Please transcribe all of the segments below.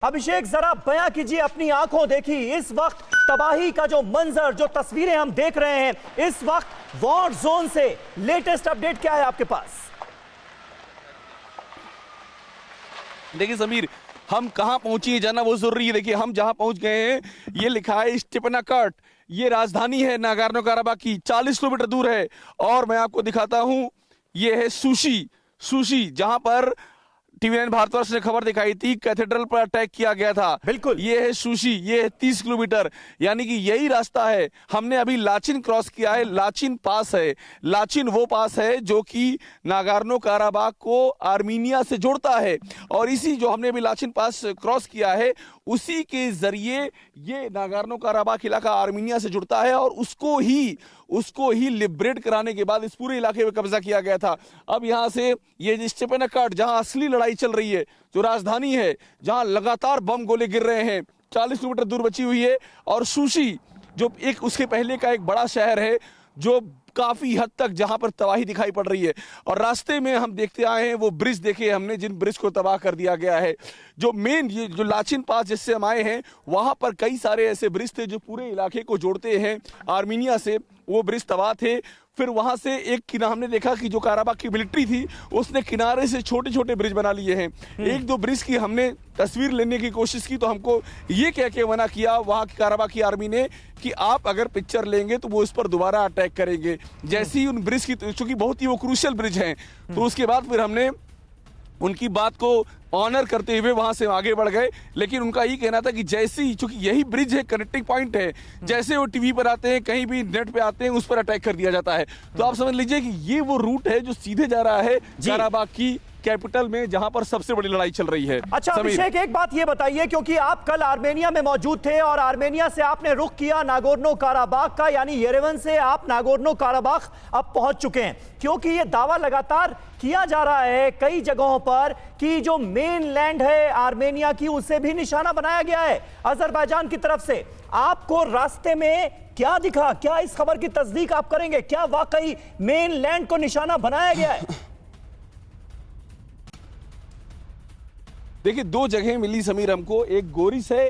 अभिषेक, जरा बयां कीजिए, अपनी आंखों देखी इस वक्त तबाही का जो मंजर, जो तस्वीरें हम देख रहे हैं इस वक्त वॉर जोन से, लेटेस्ट अपडेट क्या है आपके पास? देखिए समीर, हम कहां पहुंची है जाना वो जरूरी है। देखिए हम जहां पहुंच गए हैं, ये लिखा है स्टेपनाकर्ट, ये राजधानी है नागोर्नो काराबाख की, 40 किलोमीटर दूर है। और मैं आपको दिखाता हूं, ये है सुशी, जहां पर टीवी9 भारतवर्ष ने खबर दिखाई थी, कैथेड्रल पर अटैक किया गया था। बिल्कुल, ये है सुशी, ये है 30 किलोमीटर, यानी कि यही रास्ता है। हमने अभी लाचिन क्रॉस किया है, लाचिन पास है। लाचिन वो पास है जो कि नागोर्नो काराबाख को आर्मीनिया से जोड़ता है, और इसी जो हमने अभी लाचिन पास क्रॉस किया है, उसी के जरिए ये नागोर्नो काराबाख इलाका आर्मीनिया से जुड़ता है, और उसको ही लिबरेट कराने के बाद इस पूरे इलाके में कब्जा किया गया था। अब यहां से ये स्टेपनाकर्ट, जहां असली लड़ाई चल रही है, जो राजधानी है, जहां लगातार बम गोले गिर रहे हैं, 40 किलोमीटर दूर बची हुई है। और सुशी जो एक उसके पहले का एक बड़ा शहर है, जो काफी हद तक जहां पर तबाही दिखाई पड़ रही है। और रास्ते में हम देखते आए हैं वो ब्रिज देखे हमने, जिन ब्रिज को तबाह कर दिया गया है। जो मेन ये जो लाचिन पास जिससे हम आए हैं, वहां पर कई सारे ऐसे ब्रिज थे जो पूरे इलाके को जोड़ते हैं आर्मीनिया से, वो ब्रिज तबाह थे। फिर वहां से एक किनारा हमने देखा कि जो काराबाख की मिलिट्री थी, उसने किनारे से छोटे छोटे ब्रिज बना लिए हैं। एक दो ब्रिज की हमने तस्वीर लेने की कोशिश की, तो हमको ये कह के मना किया वहां की काराबाख की आर्मी ने कि आप अगर पिक्चर लेंगे तो वो इस पर दोबारा अटैक करेंगे। जैसे ही उन ब्रिज की, चूंकि बहुत ही वो क्रूशियल ब्रिज हैं, तो उसके बाद फिर हमने उनकी बात को ऑनर करते हुए वहां से आगे बढ़ गए। लेकिन उनका ये कहना था कि जैसे ही, चूंकि यही ब्रिज है, कनेक्टिंग पॉइंट है, जैसे वो टीवी पर आते हैं, कहीं भी नेट पे आते हैं, उस पर अटैक कर दिया जाता है। तो आप समझ लीजिए कि ये वो रूट है जो सीधे जा रहा है काराबाख की कैपिटल में, जहां पर सबसे बड़ी लड़ाई चल रही है। अच्छा अभिषेक, एक बात ये बताइए, क्योंकि आप कल आर्मेनिया में मौजूद थे और आर्मेनिया से आपने रुख किया नागोर्नो काराबाख का, यानी येरेवन से आप नागोर्नो काराबाख अब पहुंच चुके हैं, क्योंकि ये दावा लगातार किया जा रहा है कई जगहों पर कि जो मेन लैंड है आर्मेनिया की, उसे भी निशाना बनाया गया है अजरबैजान की तरफ से। आपको रास्ते में क्या दिखा? क्या इस खबर की तस्दीक आप करेंगे? क्या वाकई मेन लैंड को निशाना बनाया गया है? देखिए दो जगह मिली समीर हमको, एक गोरिस है,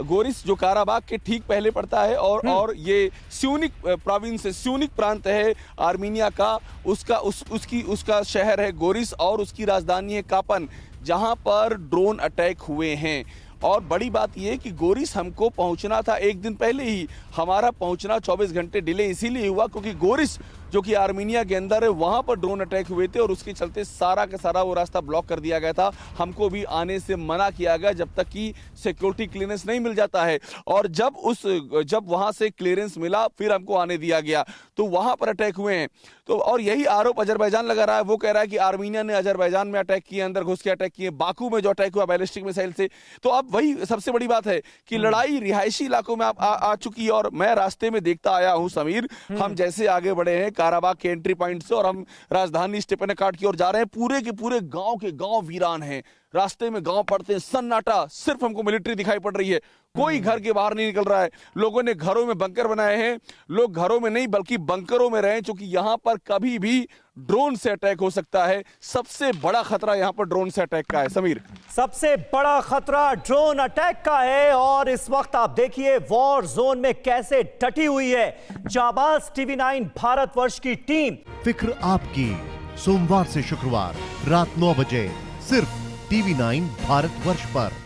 गोरिस जो काराबाख के ठीक पहले पड़ता है, और ये स्यूनिक प्रोविंस है, स्यूनिक प्रांत है आर्मीनिया का, उसका शहर है गोरिस, और उसकी राजधानी है कापन, जहां पर ड्रोन अटैक हुए हैं। और बड़ी बात यह कि गोरिस हमको पहुंचना था एक दिन पहले ही, हमारा पहुंचना 24 घंटे डिले इसीलिए हुआ क्योंकि गोरिस जो कि आर्मीनिया के अंदर है, वहां पर ड्रोन अटैक हुए थे, और उसके चलते सारा का सारा वो रास्ता ब्लॉक कर दिया गया था। हमको भी आने से मना किया गया जब तक कि सिक्योरिटी क्लियरेंस नहीं मिल जाता है। और जब वहां से क्लियरेंस मिला, फिर हमको आने दिया गया, तो वहां पर अटैक हुए हैं। तो और यही आरोप अजरबैजान लगा रहा है, वो कह रहा है कि आर्मीनिया ने अजरबैजान में अटैक किए, अंदर घुस के अटैक किए, बाकू में जो अटैक हुआ बैलिस्टिक मिसाइल से। तो अब वही सबसे बड़ी बात है कि लड़ाई रिहायशी इलाकों में आ चुकी है। और मैं रास्ते में देखता आया हूं समीर, हम जैसे आगे बढ़े हैं काराबाख के एंट्री पॉइंट से, और हम राजधानी स्टेपनाकर्ट की ओर जा रहे हैं, पूरे के पूरे गांव के गांव वीरान हैं, रास्ते में गांव पड़ते हैं, सन्नाटा, सिर्फ हमको मिलिट्री दिखाई पड़ रही है, कोई घर के बाहर नहीं निकल रहा है। लोगों ने घरों में बंकर बनाए हैं, लोग घरों में नहीं बल्कि बंकरों में रहे, क्योंकि यहां पर कभी भी ड्रोन से अटैक हो सकता है। सबसे बड़ा खतरा यहां पर ड्रोन से अटैक का है समीर, सबसे बड़ा खतरा ड्रोन अटैक का है। और इस वक्त आप देखिए वॉर जोन में कैसे डटी हुई है जाबाज टीवी9 भारतवर्ष की टीम। फिक्र आपकी, सोमवार से शुक्रवार रात 9 बजे सिर्फ टीवी9 भारतवर्ष पर।